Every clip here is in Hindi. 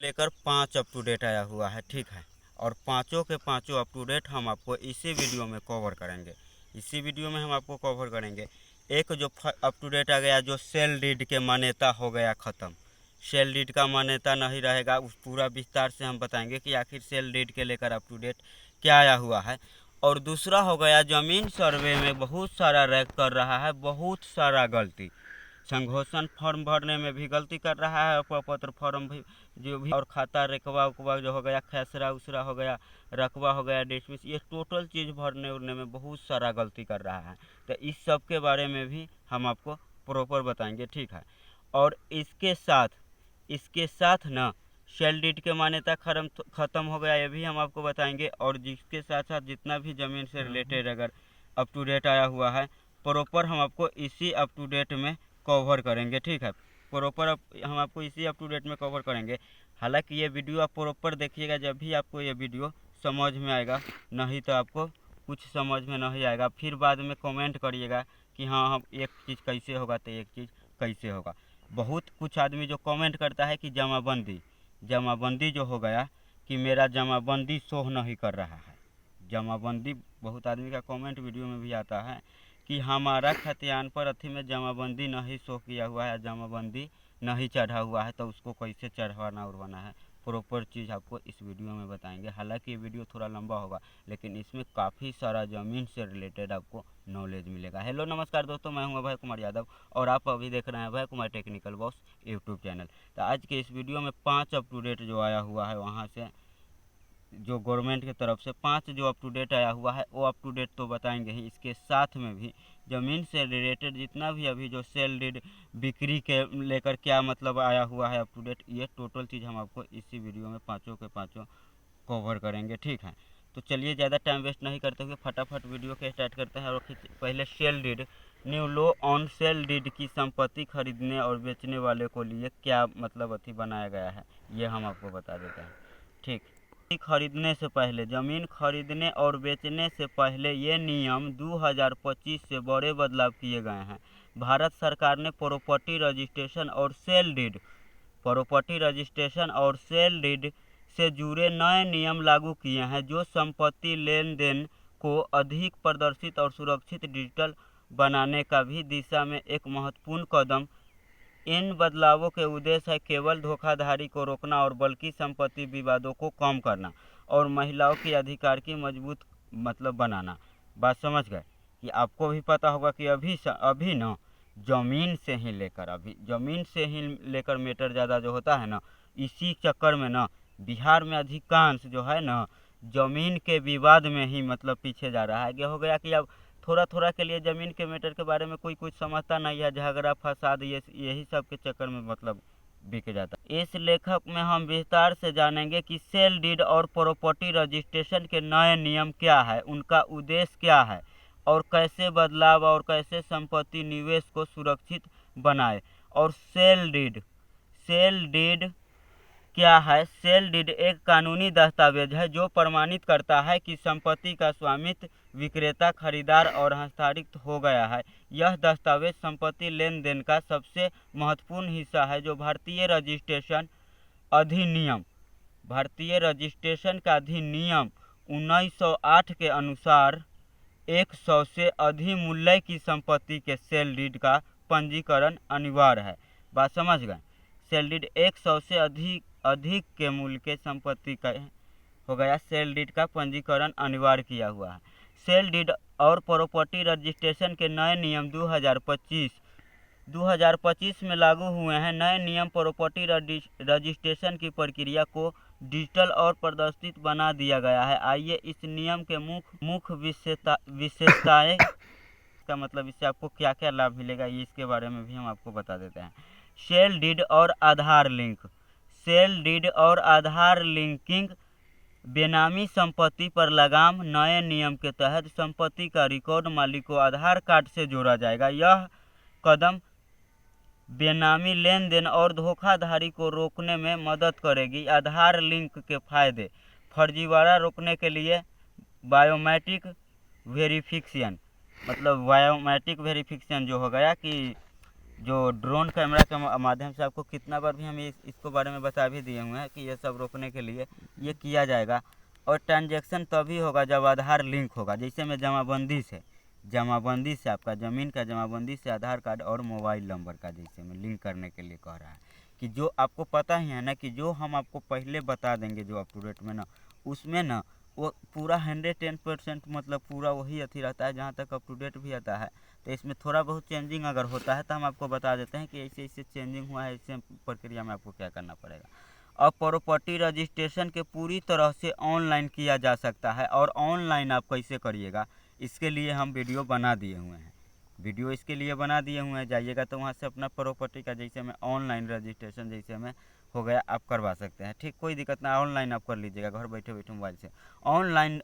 लेकर 5 अप टू डेट आया हुआ है, ठीक है। और पाँचों के पाँचों अप टू डेट हम आपको इसी वीडियो में कवर करेंगे। इसी वीडियो में हम आपको कवर करेंगे। एक जो अप टू डेट आ गया, जो सेल डीड के मान्यता हो गया ख़त्म। सेल डीड का मान्यता नहीं रहेगा, उस पूरा विस्तार से हम बताएंगे कि आखिर सेल डीड के लेकर अप टू डेट क्या आया हुआ है। और दूसरा हो गया, ज़मीन सर्वे में बहुत सारा रैक कर रहा है, बहुत सारा गलती। संघोषण फॉर्म भरने में भी गलती कर रहा है, पत्र फॉर्म भी जो भी, और खाता रकबा उकबा जो हो गया, खसरा उसरा हो गया, रकबा हो गया, डिसमिस, ये टोटल चीज़ भरने उरने में बहुत सारा गलती कर रहा है। तो इस सब के बारे में भी हम आपको प्रॉपर बताएंगे, ठीक है। और इसके साथ ना सेल डीड के मान्यता ख़त्म हो गया, ये भी हम आपको बताएंगे। और जिसके साथ साथ जितना भी ज़मीन से रिलेटेड अगर अप टू डेट आया हुआ है, प्रॉपर हम आपको इसी अप टू डेट में कवर करेंगे, ठीक है। प्रॉपर हम आपको इसी अप टू डेट में कवर करेंगे। हालांकि ये वीडियो आप प्रॉपर देखिएगा, जब भी आपको ये वीडियो समझ में आएगा, नहीं तो आपको कुछ समझ में नहीं आएगा। फिर बाद में कमेंट करिएगा कि हाँ हम एक चीज़ कैसे होगा तो एक चीज़ कैसे होगा। बहुत कुछ आदमी जो कमेंट करता है कि जमाबंदी जो हो गया, कि मेरा जमाबंदी शो नहीं कर रहा है। जमाबंदी, बहुत आदमी का कमेंट वीडियो में भी आता है कि हमारा खतियान पर अथी में जमाबंदी नहीं शो किया हुआ है, जमाबंदी नहीं चढ़ा हुआ है, तो उसको कैसे चढ़वाना उड़वाना है। प्रॉपर चीज़ आपको इस वीडियो में बताएंगे। हालांकि ये वीडियो थोड़ा लंबा होगा, लेकिन इसमें काफ़ी सारा ज़मीन से रिलेटेड आपको नॉलेज मिलेगा। हेलो नमस्कार दोस्तों, मैं हूं अभय कुमार यादव और आप अभी देख रहे हैं Abhay Kumar technical boss YouTube channel. तो आज के इस वीडियो में 5 अप टू डेट जो आया हुआ है, वहाँ से जो गवर्नमेंट की तरफ से 5 जो अप टू डेट आया हुआ है, वो अप टू डेट तो बताएंगे ही। इसके साथ में भी ज़मीन से रिलेटेड जितना भी अभी जो सेल डीड बिक्री के लेकर क्या मतलब आया हुआ है अप टू डेट, ये टोटल चीज़ हम आपको इसी वीडियो में पाँचों के पाँचों कवर करेंगे, ठीक है। तो चलिए ज़्यादा टाइम वेस्ट नहीं करते हुए फटाफट वीडियो के स्टार्ट करते हैं। और पहले sale deed, new law on sale deed की संपत्ति खरीदने और बेचने वाले को लिए क्या मतलब अथी बनाया गया है, ये हम आपको बता देते हैं, ठीक। खरीदने से पहले, ज़मीन खरीदने और बेचने से पहले ये नियम 2025 से बड़े बदलाव किए गए हैं। भारत सरकार ने प्रॉपर्टी रजिस्ट्रेशन और सेल डीड से जुड़े नए नियम लागू किए हैं, जो संपत्ति लेन देन को अधिक प्रदर्शित और सुरक्षित डिजिटल बनाने का भी दिशा में एक महत्वपूर्ण कदम। इन बदलावों के उद्देश्य है केवल धोखाधड़ी को रोकना और बल्कि संपत्ति विवादों को कम करना और महिलाओं के अधिकार की मजबूत मतलब बनाना। बात समझ गए? कि आपको भी पता होगा कि अभी ना ज़मीन से ही लेकर मैटर ज़्यादा जो होता है ना, इसी चक्कर में ना बिहार में अधिकांश जो है ना ज़मीन के विवाद में ही मतलब पीछे जा रहा है। ये हो गया कि अब थोड़ा थोड़ा के लिए ज़मीन के मैटर के बारे में कोई कुछ समझता नहीं है, झगड़ा फसाद यही सब के चक्कर में मतलब बिक जाता है। इस लेखक में हम विस्तार से जानेंगे कि सेल डीड और प्रॉपर्टी रजिस्ट्रेशन के नए नियम क्या है, उनका उद्देश्य क्या है और कैसे बदलाव और कैसे संपत्ति निवेश को सुरक्षित बनाए। और सेल डीड क्या है? सेल डीड एक कानूनी दस्तावेज है जो प्रमाणित करता है कि संपत्ति का स्वामित्व विक्रेता, खरीदार और हस्तांतरित हो गया है। यह दस्तावेज संपत्ति लेन देन का सबसे महत्वपूर्ण हिस्सा है, जो भारतीय रजिस्ट्रेशन का अधिनियम 1908 के अनुसार 100 से अधिक मूल्य की संपत्ति के सेल डीड का पंजीकरण अनिवार्य है। बात समझ गए? सेल डीड 100 से अधिक के मूल्य के संपत्ति का हो गया, सेल डीड का पंजीकरण अनिवार्य किया हुआ है। सेल डीड और प्रॉपर्टी रजिस्ट्रेशन के नए नियम 2025 में लागू हुए हैं। नए नियम प्रॉपर्टी रजिस्ट्रेशन की प्रक्रिया को डिजिटल और प्रदर्शित बना दिया गया है। आइए इस नियम के मुख्य विशेषताएं का मतलब इससे आपको क्या क्या लाभ मिलेगा, ये इसके बारे में भी हम आपको बता देते हैं। सेल डीड और आधार लिंकिंग, बेनामी संपत्ति पर लगाम। नए नियम के तहत संपत्ति का रिकॉर्ड मालिक को आधार कार्ड से जोड़ा जाएगा। यह कदम बेनामी लेन देन और धोखाधड़ी को रोकने में मदद करेगी। आधार लिंक के फायदे: फर्जीवाड़ा रोकने के लिए बायोमेट्रिक वेरिफिकेशन जो हो गया कि जो ड्रोन कैमरा के माध्यम से आपको कितना बार भी हम इसको बारे में बता भी दिए हुए हैं कि ये सब रोकने के लिए ये किया जाएगा। और ट्रांजैक्शन तभी होगा जब आधार लिंक होगा, जैसे में जमाबंदी से आपका ज़मीन का जमाबंदी से आधार कार्ड और मोबाइल नंबर का जैसे में लिंक करने के लिए कह रहा है कि जो आपको पता ही है ना कि जो हम आपको पहले बता देंगे जो अप टू डेट में ना, उसमें ना वो पूरा 110% मतलब पूरा वही अथी रहता है जहाँ तक अप टू डेट भी आता है। तो इसमें थोड़ा बहुत चेंजिंग अगर होता है तो हम आपको बता देते हैं कि ऐसे ऐसे चेंजिंग हुआ है, ऐसे प्रक्रिया में आपको क्या करना पड़ेगा। अब प्रॉपर्टी रजिस्ट्रेशन के पूरी तरह से ऑनलाइन किया जा सकता है। और ऑनलाइन आप कैसे करिएगा इसके लिए हम वीडियो बना दिए हुए हैं, जाइएगा तो वहाँ से अपना प्रॉपर्टी का जैसे में ऑनलाइन रजिस्ट्रेशन जैसे में हो गया आप करवा सकते हैं। ठीक, कोई दिक्कत ना, ऑनलाइन आप कर लीजिएगा घर बैठे बैठे मोबाइल से। Online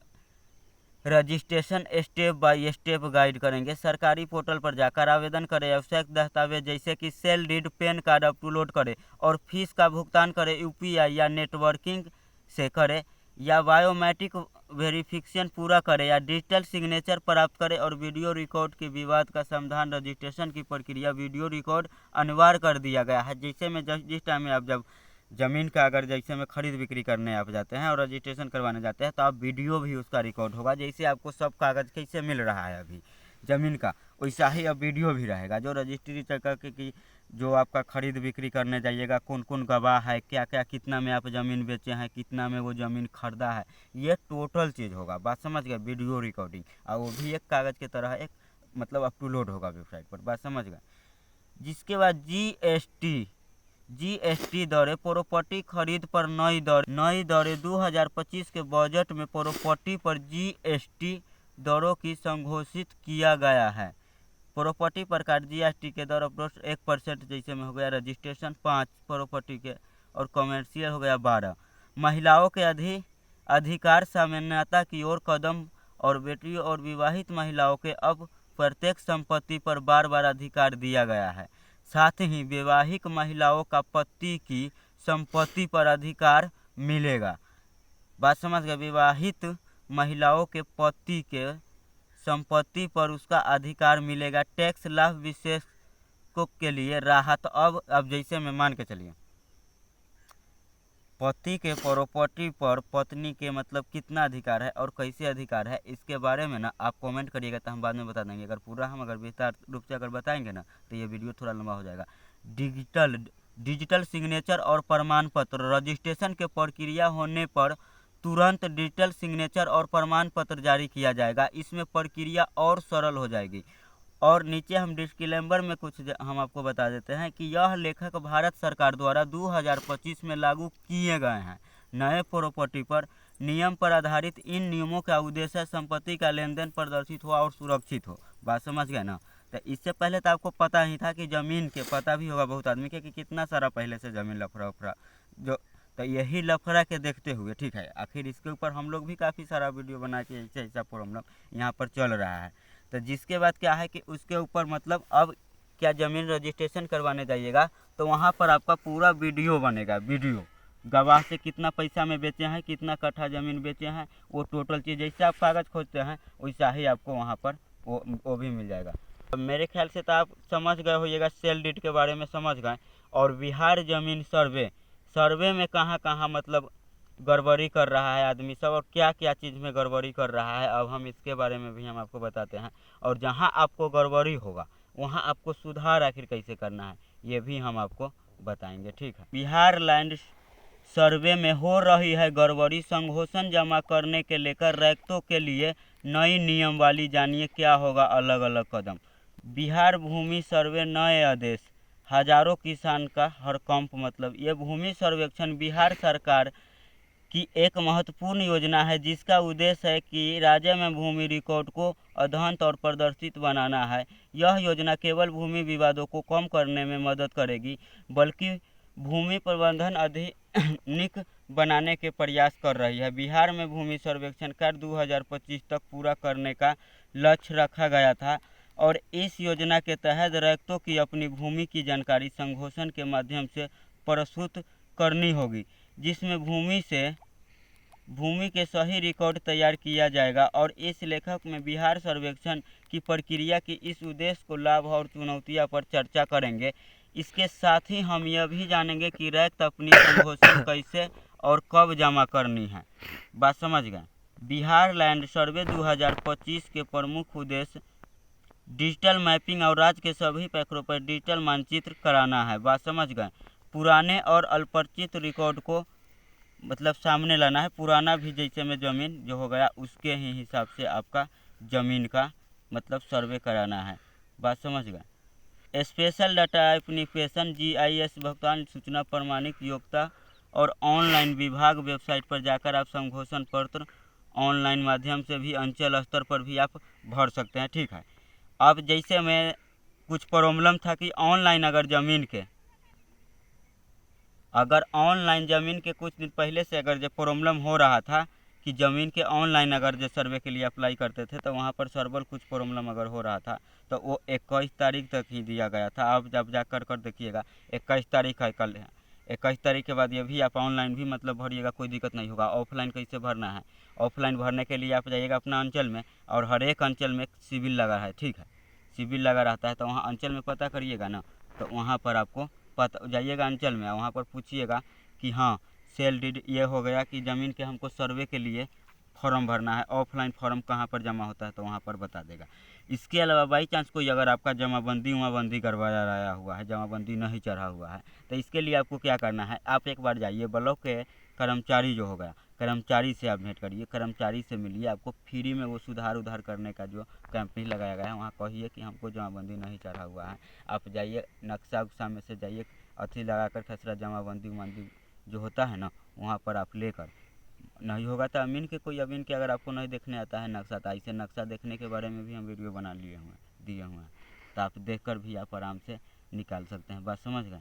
registration step by step guide करेंगे। सरकारी पोर्टल पर जाकर आवेदन करें, आवश्यक दस्तावेज जैसे कि sale deed, pan card upload करें और फीस का भुगतान करें यूपीआई या नेटवर्किंग से करें या बायोमेट्रिक वेरिफिकेशन पूरा करें या डिजिटल सिग्नेचर प्राप्त करें और वीडियो रिकॉर्ड के विवाद का समाधान। रजिस्ट्रेशन की प्रक्रिया वीडियो रिकॉर्ड अनिवार्य कर दिया गया है। जैसे में जिस टाइम में आप जब ज़मीन का अगर जैसे में खरीद बिक्री करने आप जाते हैं और रजिस्ट्रेशन करवाने जाते हैं तो आप वीडियो भी उसका रिकॉर्ड होगा। जैसे आपको सब कागज़ कैसे मिल रहा है अभी ज़मीन का, वैसा ही अब वीडियो भी रहेगा जो रजिस्ट्री चेक करके कि जो आपका खरीद बिक्री करने जाइएगा कौन कौन गवाह है, क्या क्या कितना में आप ज़मीन बेचे हैं, कितना में वो ज़मीन खरीदा है, ये टोटल चीज़ होगा। बात समझ गए, वीडियो रिकॉर्डिंग। और वो भी एक कागज़ की तरह एक मतलब अपलोड होगा वेबसाइट पर। बात समझ गए। जिसके बाद जीएसटी दरें प्रॉपर्टी खरीद पर नई दरें 2025 के बजट में प्रॉपर्टी पर जीएसटी दरों की संघोषित किया गया है। प्रॉपर्टी पर काट जीएसटी के दर अप्रोच 1% जैसे में हो गया, रजिस्ट्रेशन 5 प्रॉपर्टी के और कमर्शियल हो गया 12। महिलाओं के अधिकार सामान्यता की ओर कदम और बेटियों और विवाहित महिलाओं के अब प्रत्येक संपत्ति पर बार अधिकार दिया गया है। साथ ही वैवाहिक महिलाओं का पति की संपत्ति पर अधिकार मिलेगा। बात समझ गए, विवाहित महिलाओं के पति के संपत्ति पर उसका अधिकार मिलेगा। टैक्स लाभ विशेषज्ञों के लिए राहत। अब जैसे में मान के चलिए पति के प्रॉपर्टी पर पत्नी के मतलब कितना अधिकार है और कैसे अधिकार है, इसके बारे में ना आप कमेंट करिएगा तो हम बाद में बता देंगे। अगर विस्तार रूप से अगर बताएंगे ना तो ये वीडियो थोड़ा लंबा हो जाएगा। डिजिटल सिग्नेचर और प्रमाण पत्र। रजिस्ट्रेशन के प्रक्रिया होने पर तुरंत डिजिटल सिग्नेचर और प्रमाण पत्र जारी किया जाएगा। इसमें प्रक्रिया और सरल हो जाएगी। और नीचे हम डिस्क्लेमर में कुछ हम आपको बता देते हैं कि यह लेखक भारत सरकार द्वारा 2025 में लागू किए गए हैं नए प्रॉपर्टी पर नियम पर आधारित। इन नियमों का उद्देश्य संपत्ति का लेन देन प्रदर्शित हो और सुरक्षित हो। बात समझ गए ना। तो इससे पहले तो आपको पता ही था कि ज़मीन के पता भी होगा बहुत आदमी के कि कितना सारा पहले से ज़मीन लफड़ा जो, तो यही लफड़ा के देखते हुए ठीक है, आखिर इसके ऊपर हम लोग भी काफ़ी सारा वीडियो बना के ऐसा प्रॉब्लम यहाँ पर चल रहा है। तो जिसके बाद क्या है कि उसके ऊपर मतलब अब क्या ज़मीन रजिस्ट्रेशन करवाने जाइएगा तो वहाँ पर आपका पूरा वीडियो बनेगा। वीडियो गवाह से कितना पैसा में बेचे हैं, कितना कट्ठा ज़मीन बेचे हैं, वो टोटल चीज़ जैसे आप कागज़ खोजते हैं वैसा ही आपको वहाँ पर वो भी मिल जाएगा। तो मेरे ख्याल से तो आप समझ गए होइएगा, सेल डीड के बारे में समझ गए। और बिहार ज़मीन सर्वे में कहाँ कहाँ मतलब गड़बड़ी कर रहा है आदमी सब और क्या क्या चीज़ में गड़बड़ी कर रहा है, अब हम इसके बारे में भी हम आपको बताते हैं। और जहाँ आपको गड़बड़ी होगा वहाँ आपको सुधार आखिर कैसे करना है ये भी हम आपको बताएंगे। ठीक है। बिहार लैंड सर्वे में हो रही है गड़बड़ी, संघोषण जमा करने के लेकर रैयतों के लिए नई नियमावली। जानिए क्या होगा अलग अलग कदम। बिहार भूमि सर्वे नए आदेश। हजारों किसान का हड़कंप। मतलब ये भूमि सर्वेक्षण बिहार सरकार की एक महत्वपूर्ण योजना है जिसका उद्देश्य है कि राज्य में भूमि रिकॉर्ड को अद्यतन और प्रदर्शित बनाना है। यह योजना केवल भूमि विवादों को कम करने में मदद करेगी बल्कि भूमि प्रबंधन आधुनिक बनाने के प्रयास कर रही है। बिहार में भूमि सर्वेक्षण कार्य 2025 तक पूरा करने का लक्ष्य रखा गया था और इस योजना के तहत रैयतों की अपनी भूमि की जानकारी संघोषण के माध्यम से प्रस्तुत करनी होगी, जिसमें भूमि से भूमि के सही रिकॉर्ड तैयार किया जाएगा। और इस लेखक में बिहार सर्वेक्षण की प्रक्रिया की इस उद्देश्य को लाभ और चुनौतियां पर चर्चा करेंगे। इसके साथ ही हम यह भी जानेंगे कि रैत अपनी संघोषण कैसे और कब जमा करनी है। बात समझ गए। बिहार लैंड सर्वे 2025 के प्रमुख उद्देश्य डिजिटल मैपिंग और राज्य के सभी पैखरों पर डिजिटल मानचित्र कराना है। बात समझ गए। पुराने और अल्परिचित रिकॉर्ड को मतलब सामने लाना है। पुराना भी जैसे में ज़मीन जो हो गया उसके ही हिसाब से आपका ज़मीन का मतलब सर्वे कराना है। बात समझ गए। स्पेशल डाटा एप्लीकेशन GIS भुगतान सूचना प्रमाणिक योग्यता और ऑनलाइन विभाग वेबसाइट पर जाकर आप संघोषण पत्र ऑनलाइन माध्यम से भी अंचल स्तर पर भी आप भर सकते हैं। ठीक है। अब जैसे में कुछ प्रॉब्लम था कि ऑनलाइन अगर ऑनलाइन ज़मीन के कुछ दिन पहले से अगर जो प्रॉब्लम हो रहा था कि ज़मीन के ऑनलाइन अगर जो सर्वे के लिए अप्लाई करते थे तो वहाँ पर सर्वर कुछ प्रॉब्लम अगर हो रहा था तो वो 21 तारीख तक ही दिया गया था। अब जब जा कर देखिएगा 21 तारीख है कल है। 21 तारीख के बाद ये भी आप ऑनलाइन भी मतलब भरिएगा, कोई दिक्कत नहीं होगा। ऑफलाइन कैसे भरना है, ऑफलाइन भरने के लिए आप जाइएगा अपना अंचल में और हर एक अंचल में सिविल लगा है। ठीक है। सिविल लगा रहता है तो वहाँ अंचल में पता करिएगा ना, तो वहाँ पर आपको पता जाइएगा अंचल में, वहाँ पर पूछिएगा कि हाँ सेल डीड ये हो गया कि ज़मीन के हमको सर्वे के लिए फॉर्म भरना है। ऑफलाइन फॉर्म कहाँ पर जमा होता है तो वहाँ पर बता देगा। इसके अलावा बाई चांस कोई अगर आपका जमाबंदी गड़बड़ा रहा हुआ है, जमाबंदी नहीं चढ़ा हुआ है, तो इसके लिए आपको क्या करना है, आप एक बार जाइए ब्लॉक के कर्मचारी जो हो गया कर्मचारी से आप भेंट करिए, कर्मचारी से मिलिए। आपको फ्री में वो सुधार उधार करने का जो कैंपेन लगाया गया है वहाँ कहिए कि हमको जमाबंदी नहीं चढ़ा हुआ है। आप जाइए नक्शा उक्सा में से जाइए अथी लगा कर खसरा जमाबंदी जो होता है ना वहाँ पर आप लेकर, नहीं होगा तो अमीन के अगर आपको नहीं देखने आता है नक्शा, तो ऐसे नक्शा देखने के बारे में भी हम वीडियो बना दिए हुए हैं, तो आप देखकर भी आप आराम से निकाल सकते हैं। बात समझ गए।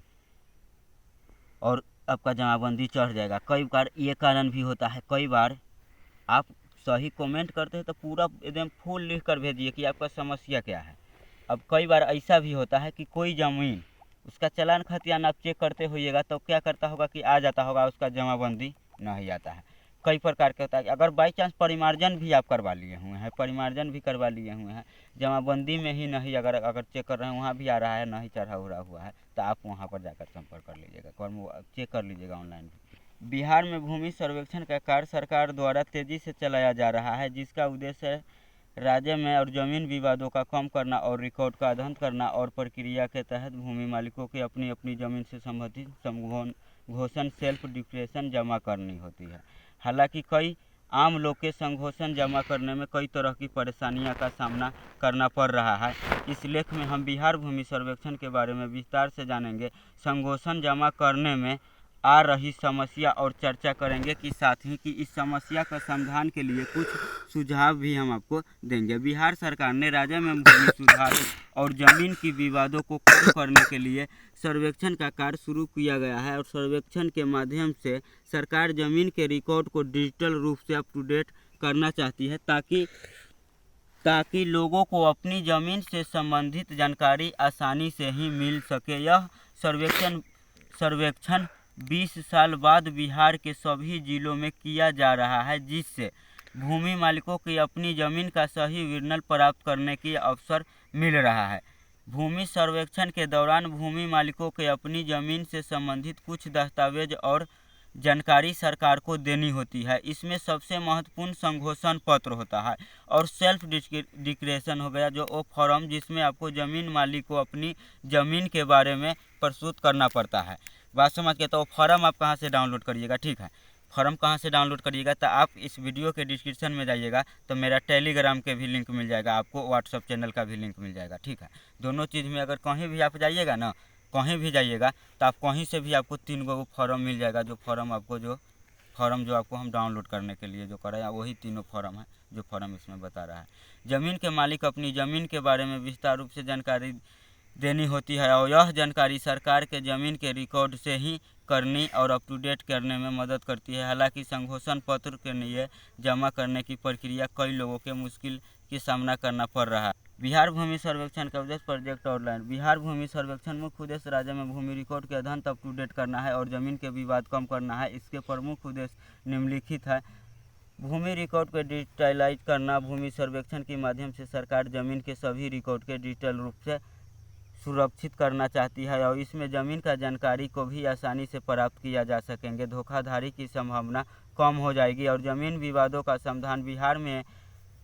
और आपका जमाबंदी चढ़ जाएगा। कई बार ये कारण भी होता है, कई बार आप सही कमेंट करते हैं तो पूरा एकदम फुल लिख कर भेजिए कि आपका समस्या क्या है। अब कई बार ऐसा भी होता है कि कोई ज़मीन उसका चालान खतियान आप चेक करते होइएगा तो क्या करता होगा कि आ जाता होगा उसका जमाबंदी नहीं आता है। कई प्रकार के होता है। अगर बाई चांस परिमार्जन भी आप करवा लिए हुए हैं, जमाबंदी में ही नहीं अगर चेक कर रहे हैं वहाँ भी आ रहा है नहीं चढ़ा हुआ है, तो आप वहाँ पर जाकर संपर्क कर लीजिएगा, चेक कर लीजिएगा ऑनलाइन। बिहार में भूमि सर्वेक्षण का कार्य सरकार द्वारा तेजी से चलाया जा रहा है, जिसका उद्देश्य है राज्य में और जमीन विवादों का कम करना और रिकॉर्ड का अध्ययन करना और प्रक्रिया के तहत भूमि मालिकों की अपनी अपनी जमीन से संबंधित संघोषण सेल्फ डिक्लेरेशन जमा करनी होती है। हालांकि कई आम लोग के संघोषण जमा करने में कई तरह की परेशानियों का सामना करना पड़ रहा है। इस लेख में हम बिहार भूमि सर्वेक्षण के बारे में विस्तार से जानेंगे, संघोषण जमा करने में आ रही समस्या और चर्चा करेंगे कि साथ ही कि इस समस्या का समाधान के लिए कुछ सुझाव भी हम आपको देंगे। बिहार सरकार ने राज्य में भूमि सुधार और जमीन की विवादों को कम करने के लिए सर्वेक्षण का कार्य शुरू किया गया है और सर्वेक्षण के माध्यम से सरकार जमीन के रिकॉर्ड को डिजिटल रूप से अप टू डेट करना चाहती है ताकि लोगों को अपनी ज़मीन से संबंधित जानकारी आसानी से ही मिल सके। यह सर्वेक्षण 20 साल बाद बिहार के सभी जिलों में किया जा रहा है, जिससे भूमि मालिकों की अपनी ज़मीन का सही विवरण प्राप्त करने की अवसर मिल रहा है। भूमि सर्वेक्षण के दौरान भूमि मालिकों के अपनी ज़मीन से संबंधित कुछ दस्तावेज और जानकारी सरकार को देनी होती है। इसमें सबसे महत्वपूर्ण संघोषण पत्र होता है और सेल्फ डिक्लेरेशन हो गया जो वो फॉर्म जिसमें आपको ज़मीन मालिक को अपनी ज़मीन के बारे में प्रस्तुत करना पड़ता है। बात समझ के। तो फॉर्म आप कहाँ से डाउनलोड करिएगा, ठीक है, फॉर्म कहाँ से डाउनलोड करिएगा तो आप इस वीडियो के डिस्क्रिप्शन में जाइएगा तो मेरा टेलीग्राम के भी लिंक मिल जाएगा, आपको व्हाट्सअप चैनल का भी लिंक मिल जाएगा, ठीक है। दोनों चीज़ में अगर कहीं भी आप जाइएगा ना, कहीं भी जाइएगा तो आप कहीं से भी आपको 3 गो फॉर्म मिल जाएगा, जो फॉर्म जो आपको हम डाउनलोड करने के लिए जो कराया वही तीनों फॉर्म है जो फॉर्म इसमें बता रहा है। ज़मीन के मालिक अपनी ज़मीन के बारे में विस्तार रूप से जानकारी देनी होती है और यह जानकारी सरकार के ज़मीन के रिकॉर्ड से ही करनी और अप टू डेट करने में मदद करती है। हालांकि संघोषण पत्र के लिए जमा करने की प्रक्रिया कई लोगों के मुश्किल की सामना करना पड़ रहा है। बिहार भूमि सर्वेक्षण का उद्देश्य प्रोजेक्ट आउटलाइन। बिहार भूमि सर्वेक्षण मुख्य उद्देश्य राज्य में भूमि रिकॉर्ड के अध्ययन अप टू डेट करना है और ज़मीन के विवाद कम करना है। इसके प्रमुख उद्देश्य निम्नलिखित है। भूमि रिकॉर्ड को डिजिटलाइज करना। भूमि सर्वेक्षण के माध्यम से सरकार जमीन के सभी रिकॉर्ड के डिजिटल रूप से सुरक्षित करना चाहती है और इसमें ज़मीन का जानकारी को भी आसानी से प्राप्त किया जा सकेंगे। धोखाधड़ी की संभावना कम हो जाएगी और ज़मीन विवादों का समाधान। बिहार में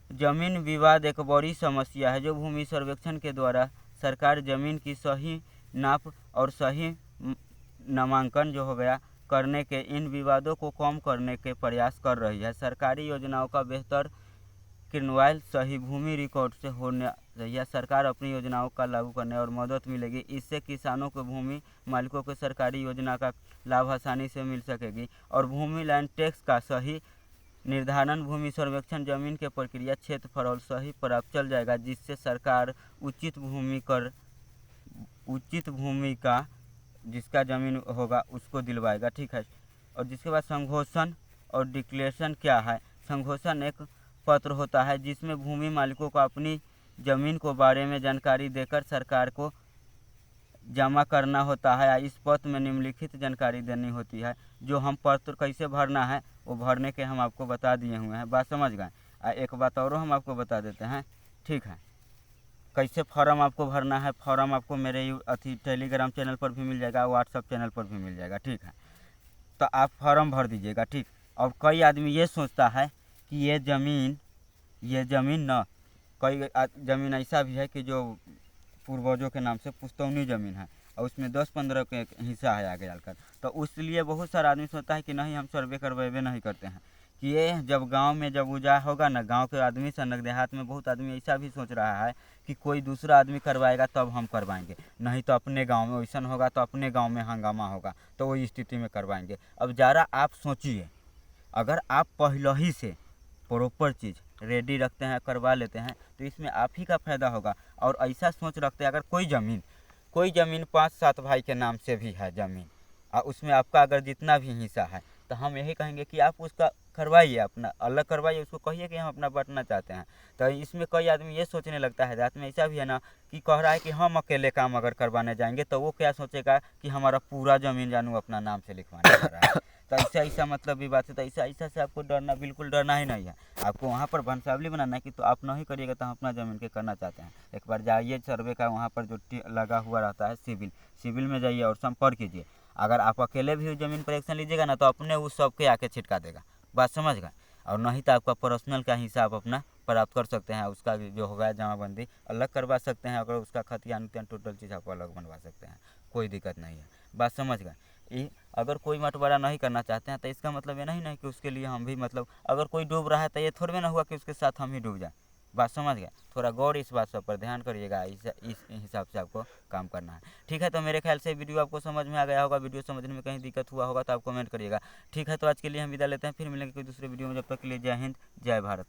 ज़मीन विवाद एक बड़ी समस्या है। जो भूमि सर्वेक्षण के द्वारा सरकार ज़मीन की सही नाप और सही नामांकन जो हो गया करने के इन विवादों को कम करने के प्रयास कर रही है। सरकारी योजनाओं का बेहतर क्रियान्वयन सही भूमि रिकॉर्ड से होने चाहिए। सरकार अपनी योजनाओं का लागू करने और मदद मिलेगी। इससे किसानों को भूमि मालिकों को सरकारी योजना का लाभ आसानी से मिल सकेगी और भूमि लैंड टैक्स का सही निर्धारण। भूमि सर्वेक्षण जमीन के प्रक्रिया क्षेत्रफल और सही प्राप्त चल जाएगा, जिससे सरकार उचित भूमि का जिसका ज़मीन होगा उसको दिलवाएगा। ठीक है। और जिसके बाद संघोषण और डिक्लेरेशन क्या है। संघोषण एक पत्र होता है जिसमें भूमि मालिकों को अपनी ज़मीन को बारे में जानकारी देकर सरकार को जमा करना होता है। इस पत्र में निम्नलिखित जानकारी देनी होती है। जो हम पत्र कैसे भरना है वो भरने के हम आपको बता दिए हुए हैं। बात समझ गए। एक बात और हम आपको बता देते हैं। ठीक है। कैसे फॉर्म आपको भरना है। फॉर्म आपको मेरे टेलीग्राम चैनल पर भी मिल जाएगा, व्हाट्सअप चैनल पर भी मिल जाएगा। ठीक है। तो आप फॉर्म भर दीजिएगा। ठीक। और कई आदमी ये सोचता है कि ये ज़मीन न, कई ज़मीन ऐसा भी है कि जो पूर्वजों के नाम से पुश्तौनी ज़मीन है और उसमें 10-15 के हिस्सा है आगे चलकर। तो इसलिए बहुत सारा आदमी सोचता है कि नहीं हम सर्वे करवेबे नहीं करते हैं कि ये जब गांव में जब उजा होगा ना, गांव के आदमी से नग देहात में बहुत आदमी ऐसा भी सोच रहा है कि कोई दूसरा आदमी करवाएगा तब हम करवाएंगे, नहीं तो अपने गांव में वैसा होगा तो अपने गांव में हंगामा होगा तो वही स्थिति में करवाएंगे। अब ज़रा आप सोचिए, अगर आप पहले ही से प्रॉपर चीज़ रेडी रखते हैं, करवा लेते हैं, तो इसमें आप ही का फ़ायदा होगा। और ऐसा सोच रखते हैं अगर कोई ज़मीन 5-7 भाई के नाम से भी है ज़मीन और उसमें आपका अगर जितना भी हिस्सा है, तो हम यही कहेंगे कि आप उसका करवाइए, अपना अलग करवाइए, उसको कहिए कि हम अपना बांटना चाहते हैं। तो इसमें कई आदमी ये सोचने लगता है, रात में ऐसा भी है ना कि कह रहा है कि हम अकेले काम अगर करवाने जाएंगे तो वो क्या सोचेगा कि हमारा पूरा ज़मीन जानू अपना नाम से लिखवाने जा रहा है। तो ऐसा मतलब भी बात है। तो ऐसा से आपको बिल्कुल डरना ही नहीं है। आपको वहाँ पर वंशावली बनाना है कि तो आप नहीं करिएगा तो हम अपना ज़मीन के करना चाहते हैं। एक बार जाइए सर्वे का, वहाँ पर जो लगा हुआ रहता है सिविल में जाइए और संपर्क कीजिए। अगर आप अकेले भी ज़मीन पर एक्शन लीजिएगा ना तो अपने उस सबके आके छिटका देगा। बात समझ गए। और नहीं तो आपका पर्सनल का हिसाब अपना प्राप्त कर सकते हैं, उसका जो होगा जमाबंदी अलग करवा सकते हैं। अगर उसका खतियान टोटल चीज़ आपको अलग बनवा सकते हैं, कोई दिक्कत नहीं है। बात समझ गए। अगर कोई मटवारा नहीं करना चाहते हैं तो इसका मतलब ये नहीं कि उसके लिए हम भी मतलब अगर कोई डूब रहा है तो ये थोड़े ना हुआ कि उसके साथ हम ही डूब जाए। बात समझ गए। थोड़ा गौर इस बात सब पर ध्यान करिएगा, इस हिसाब से आपको काम करना है। ठीक है। तो मेरे ख्याल से वीडियो आपको समझ में आ गया होगा। वीडियो समझने में कहीं दिक्कत हुआ होगा तो आप कमेंट करिएगा। ठीक है। तो आज के लिए हम विदा लेते हैं, फिर मिलेंगे कोई दूसरे वीडियो में। जब तक के लिए जय हिंद, जय भारत।